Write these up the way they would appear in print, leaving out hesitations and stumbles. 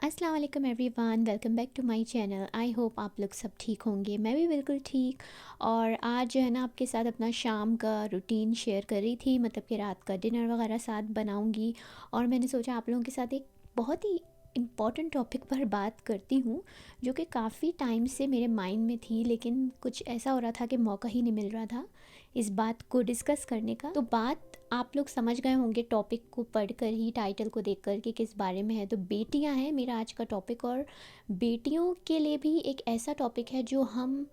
अस्सलाम वालेकुम everyone, welcome back to my channel. I hope आप लोग सब ठीक होंगे। मैं भी बिल्कुल ठीक। और आज जो है ना आपके साथ अपना शाम का रूटीन शेयर कर रही थी, मतलब कि रात का डिनर वगैरह साथ बनाऊंगी। और मैंने सोचा आप लोगों के साथ एक बहुत ही इम्पॉर्टेंट टॉपिक पर बात करती हूँ, जो कि काफ़ी टाइम से मेरे माइंड में थी, लेकिन कुछ ऐसा हो रहा था कि मौका ही नहीं मिल रहा था इस बात को डिस्कस करने का। तो बात आप लोग समझ गए होंगे टॉपिक को पढ़कर ही, टाइटल को देखकर कि किस बारे में है। तो बेटियां हैं मेरा आज का टॉपिक। और बेटियों के लिए भी एक ऐसा टॉपिक है जो हम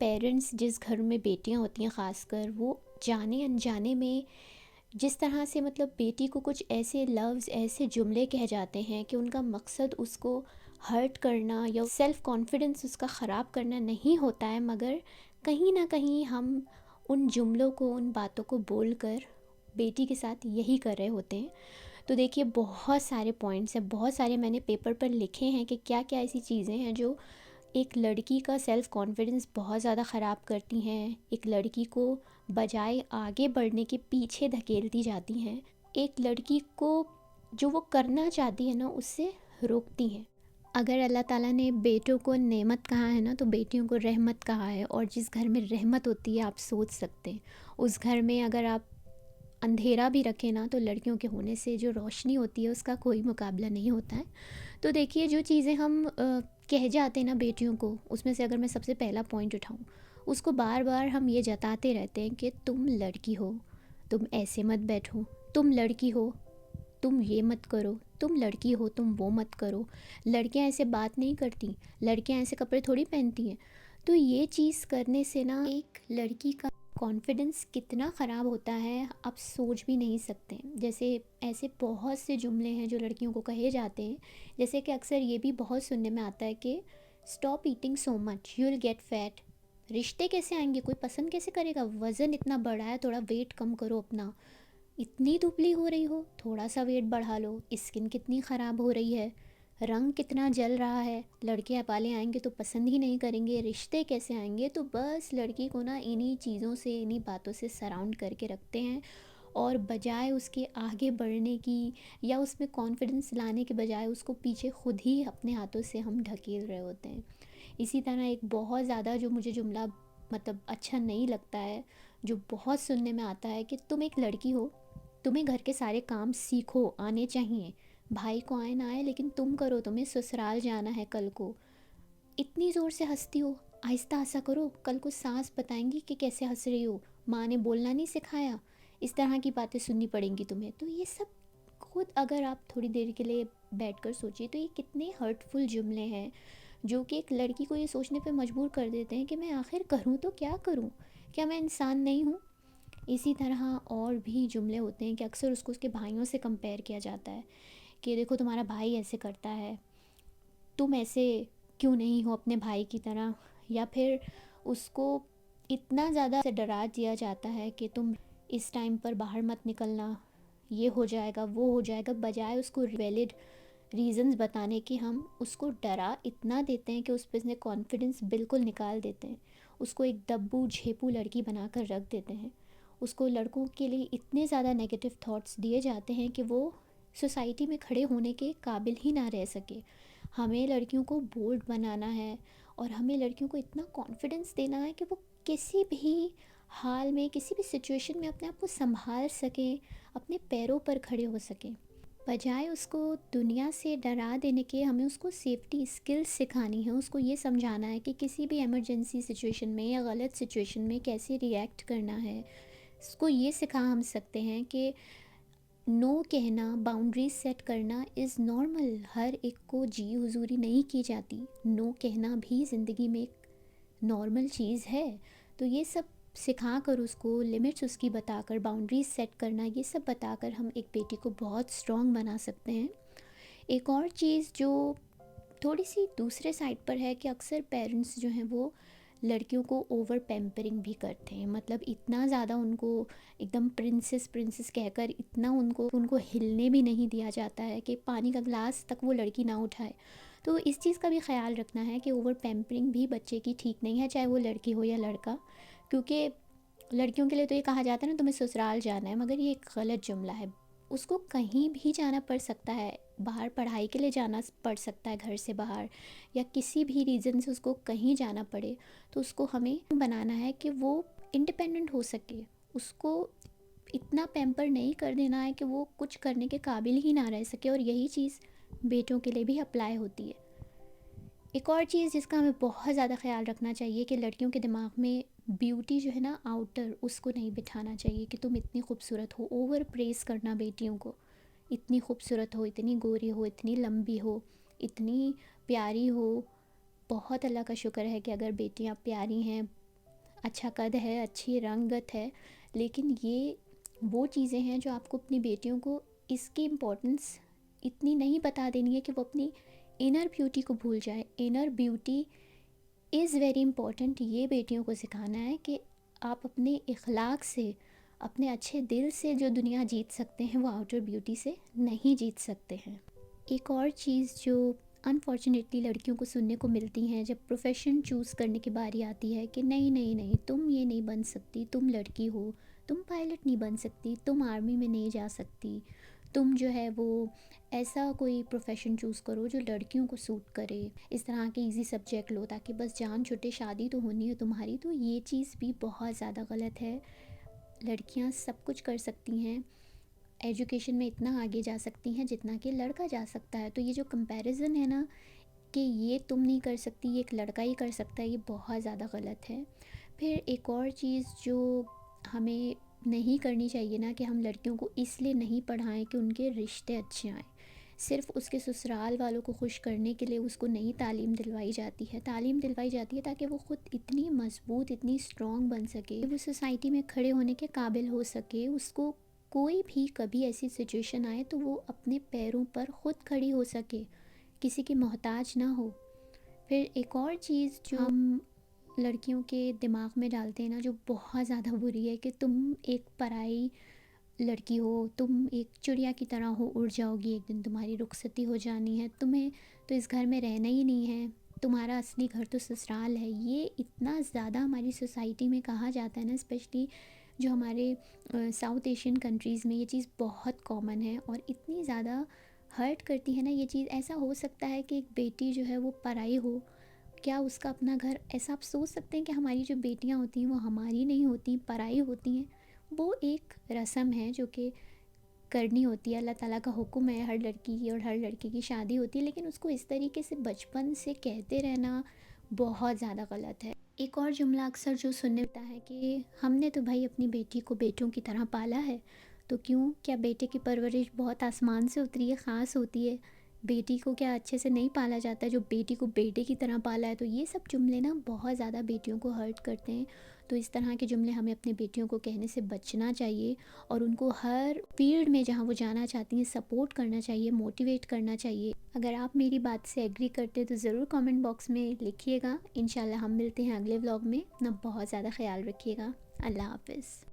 पेरेंट्स, जिस घर में बेटियां होती हैं ख़ासकर, वो जाने अनजाने में जिस तरह से, मतलब बेटी को कुछ ऐसे लफ्ज़, ऐसे जुमले कह जाते हैं कि उनका मकसद उसको हर्ट करना या सेल्फ़ कॉन्फिडेंस उसका ख़राब करना नहीं होता है, मगर कहीं ना कहीं हम उन जुमलों को, उन बातों को बोलकर बेटी के साथ यही कर रहे होते हैं। तो देखिए, बहुत सारे पॉइंट्स हैं, बहुत सारे मैंने पेपर पर लिखे हैं कि क्या क्या ऐसी चीज़ें हैं जो एक लड़की का सेल्फ़ कॉन्फिडेंस बहुत ज़्यादा ख़राब करती हैं, एक लड़की को बजाय आगे बढ़ने के पीछे धकेलती जाती हैं, एक लड़की को जो वो करना चाहती है ना उससे रोकती हैं। अगर अल्लाह ताला ने बेटों को नेमत कहा है ना, तो बेटियों को रहमत कहा है। और जिस घर में रहमत होती है, आप सोच सकते हैं उस घर में अगर आप अंधेरा भी रखें ना, तो लड़कियों के होने से जो रोशनी होती है उसका कोई मुकाबला नहीं होता है। तो देखिए, जो चीज़ें हम कह जाते हैं ना बेटियों को, उसमें से अगर मैं सबसे पहला पॉइंट उठाऊं, उसको बार बार हम ये जताते रहते हैं कि तुम लड़की हो, तुम ऐसे मत बैठो, तुम लड़की हो, तुम ये मत करो, तुम लड़की हो, तुम वो मत करो, लड़कियां ऐसे बात नहीं करती, लड़कियां ऐसे कपड़े थोड़ी पहनती हैं। तो ये चीज़ करने से ना एक लड़की का कॉन्फिडेंस कितना ख़राब होता है आप सोच भी नहीं सकते। जैसे ऐसे बहुत से जुमले हैं जो लड़कियों को कहे जाते हैं, जैसे कि अक्सर ये भी बहुत सुनने में आता है कि stop eating so much, you will get fat. रिश्ते कैसे आएंगे, कोई पसंद कैसे करेगा, वज़न इतना बढ़ा है, थोड़ा वेट कम करो अपना, इतनी दुबली हो रही हो, थोड़ा सा वेट बढ़ा लो, स्किन कितनी ख़राब हो रही है, रंग कितना जल रहा है, लड़के वाले आएंगे तो पसंद ही नहीं करेंगे, रिश्ते कैसे आएंगे। तो बस लड़की को ना इन्हीं चीज़ों से, इन्हीं बातों से सराउंड करके रखते हैं। और बजाय उसके आगे बढ़ने की या उसमें कॉन्फिडेंस लाने के बजाय उसको पीछे खुद ही अपने हाथों से हम ढकेल रहे होते हैं। इसी तरह एक बहुत ज़्यादा जो मुझे जुमला मतलब अच्छा नहीं लगता है, जो बहुत सुनने में आता है, कि तुम एक लड़की हो, तुम्हें घर के सारे काम सीखो, आने चाहिए, भाई को आए ना आए लेकिन तुम करो, तुम्हें ससुराल जाना है कल को, इतनी ज़ोर से हंसती हो, आहिस्ता हंसा करो, कल को सास बताएंगी कि कैसे हंस रही हो, माँ ने बोलना नहीं सिखाया, इस तरह की बातें सुननी पड़ेंगी तुम्हें। तो ये सब खुद अगर आप थोड़ी देर के लिए बैठ कर सोचिए तो ये कितने हर्टफुल जुमले हैं, जो कि एक लड़की को ये सोचने पे मजबूर कर देते हैं कि मैं आखिर करूँ तो क्या करूँ, क्या मैं इंसान नहीं हूँ। इसी तरह और भी जुमले होते हैं कि अक्सर उसको उसके भाइयों से कंपेयर किया जाता है कि देखो तुम्हारा भाई ऐसे करता है, तुम ऐसे क्यों नहीं हो अपने भाई की तरह। या फिर उसको इतना ज़्यादा से डरा दिया जाता है कि तुम इस टाइम पर बाहर मत निकलना, ये हो जाएगा वो हो जाएगा, बजाय उसको वैलिड रीज़न्स बताने कि हम उसको डरा इतना देते हैं कि उस पर कॉन्फिडेंस बिल्कुल निकाल देते हैं, उसको एक दब्बू झेपू लड़की बनाकर रख देते हैं। उसको लड़कों के लिए इतने ज़्यादा नेगेटिव थॉट्स दिए जाते हैं कि वो सोसाइटी में खड़े होने के काबिल ही ना रह सके। हमें लड़कियों को बोल्ड बनाना है और हमें लड़कियों को इतना कॉन्फिडेंस देना है कि वो किसी भी हाल में, किसी भी सिचुएशन में अपने आप को संभाल सकें, अपने पैरों पर खड़े हो सकें। बजाय उसको दुनिया से डरा देने के, हमें उसको सेफ्टी स्किल्स सिखानी है, उसको ये समझाना है कि किसी भी इमरजेंसी सिचुएशन में या गलत सिचुएशन में कैसे रिएक्ट करना है। उसको ये सिखा हम सकते हैं कि नो कहना, बाउंड्रीज सेट करना इज़ नॉर्मल, हर एक को जी हुजूरी नहीं की जाती, नो कहना भी ज़िंदगी में एक नॉर्मल चीज़ है। तो ये सब सिखा कर, उसको लिमिट्स उसकी बताकर, बाउंड्रीज सेट करना, ये सब बताकर हम एक बेटी को बहुत स्ट्रॉन्ग बना सकते हैं। एक और चीज़ जो थोड़ी सी दूसरे साइड पर है कि अक्सर पेरेंट्स जो हैं वो लड़कियों को ओवर पैम्परिंग भी करते हैं, मतलब इतना ज़्यादा उनको एकदम प्रिंसेस प्रिंसेस कहकर इतना उनको उनको हिलने भी नहीं दिया जाता है कि पानी का ग्लास तक वो लड़की ना उठाए। तो इस चीज़ का भी ख्याल रखना है कि ओवर पैम्परिंग भी बच्चे की ठीक नहीं है, चाहे वो लड़की हो या लड़का। क्योंकि लड़कियों के लिए तो ये कहा जाता है ना तुम्हें ससुराल जाना है, मगर ये एक गलत जुमला है। उसको कहीं भी जाना पड़ सकता है, बाहर पढ़ाई के लिए जाना पड़ सकता है घर से बाहर, या किसी भी रीज़न से उसको कहीं जाना पड़े, तो उसको हमें बनाना है कि वो इंडिपेंडेंट हो सके। उसको इतना पैम्पर नहीं कर देना है कि वो कुछ करने के काबिल ही ना रह सके, और यही चीज़ बेटों के लिए भी अप्लाई होती है। एक और चीज़ जिसका हमें बहुत ज़्यादा ख्याल रखना चाहिए कि लड़कियों के दिमाग में ब्यूटी जो है ना, आउटर, उसको नहीं बिठाना चाहिए कि तुम इतनी खूबसूरत हो। ओवर प्रेस करना बेटियों को, इतनी खूबसूरत हो, इतनी गोरी हो, इतनी लंबी हो, इतनी प्यारी हो। बहुत अल्लाह का शुक्र है कि अगर बेटियां प्यारी हैं, अच्छा कद है, अच्छी रंगत है, लेकिन ये वो चीज़ें हैं जो आपको अपनी बेटियों को इसकी इम्पोर्टेंस इतनी नहीं बता देनी है कि वो अपनी इनर ब्यूटी को भूल जाए। Inner beauty is very important. ये बेटियों को सिखाना है कि आप अपने इखलाक से, अपने अच्छे दिल से जो दुनिया जीत सकते हैं, वो आउटर ब्यूटी से नहीं जीत सकते हैं। एक और चीज़ जो अनफॉर्चुनेटली लड़कियों को सुनने को मिलती हैं जब प्रोफेशन चूज़ करने की बारी आती है कि नहीं नहीं नहीं, तुम ये नहीं बन सकती, तुम लड़की हो, तुम पायलट नहीं बन सकती, तुम आर्मी में नहीं जा सकती, तुम जो है वो ऐसा कोई प्रोफेशन चूज़ करो जो लड़कियों को सूट करे, इस तरह के इजी सब्जेक्ट लो ताकि बस जान छुटे, शादी तो होनी है तुम्हारी। तो ये चीज़ भी बहुत ज़्यादा गलत है। लड़कियां सब कुछ कर सकती हैं, एजुकेशन में इतना आगे जा सकती हैं जितना कि लड़का जा सकता है। तो ये जो कंपैरिजन है ना, कि ये तुम नहीं कर सकती, ये एक लड़का ही कर सकता है, ये बहुत ज़्यादा गलत है। फिर एक और चीज़ जो हमें नहीं करनी चाहिए ना, कि हम लड़कियों को इसलिए नहीं पढ़ाएं कि उनके रिश्ते अच्छे आएँ। सिर्फ उसके ससुराल वालों को खुश करने के लिए उसको नई तालीम दिलवाई जाती है। तालीम दिलवाई जाती है ताकि वो ख़ुद इतनी मज़बूत, इतनी स्ट्रॉन्ग बन सके, वो सोसाइटी में खड़े होने के काबिल हो सके। उसको कोई भी कभी ऐसी सिचुएशन आए तो वो अपने पैरों पर ख़ुद खड़ी हो सके, किसी की मोहताज ना हो। फिर एक और चीज़ जो हम लड़कियों के दिमाग में डालते हैं ना, जो बहुत ज़्यादा बुरी है, कि तुम एक पराई लड़की हो, तुम एक चिड़िया की तरह हो, उड़ जाओगी, एक दिन तुम्हारी रुखसती हो जानी है, तुम्हें तो इस घर में रहना ही नहीं है, तुम्हारा असली घर तो ससुराल है। ये इतना ज़्यादा हमारी सोसाइटी में कहा जाता है ना, स्पेशली जो हमारे साउथ एशियन कंट्रीज़ में ये चीज़ बहुत कॉमन है, और इतनी ज़्यादा हर्ट करती है ना ये चीज़। ऐसा हो सकता है कि एक बेटी जो है वो पराई हो, क्या उसका अपना घर, ऐसा आप सोच सकते हैं कि हमारी जो बेटियां होती हैं वो हमारी नहीं होती, पराई होती हैं। वो एक रस्म है जो कि करनी होती है, अल्लाह ताला का हुक्म है, हर लड़की की और हर लड़के की शादी होती है, लेकिन उसको इस तरीके से बचपन से कहते रहना बहुत ज़्यादा गलत है। एक और जुमला अक्सर जो सुनने मिलता है कि हमने तो भाई अपनी बेटी को बेटों की तरह पाला है, तो क्यों, क्या बेटे की परवरिश बहुत आसमान से उतरी है, ख़ास होती है, बेटी को क्या अच्छे से नहीं पाला जाता है जो बेटी को बेटे की तरह पाला है। तो ये सब जुमले ना बहुत ज़्यादा बेटियों को हर्ट करते हैं। तो इस तरह के जुमले हमें अपने बेटियों को कहने से बचना चाहिए, और उनको हर फील्ड में जहाँ वो जाना चाहती हैं सपोर्ट करना चाहिए, मोटिवेट करना चाहिए। अगर आप मेरी बात से एग्री करते हैं तो ज़रूर कमेंट बॉक्स में लिखिएगा। इंशाल्लाह हम मिलते हैं अगले व्लॉग में। अपना बहुत ज़्यादा ख्याल रखिएगा। अल्लाह हाफ़िज़।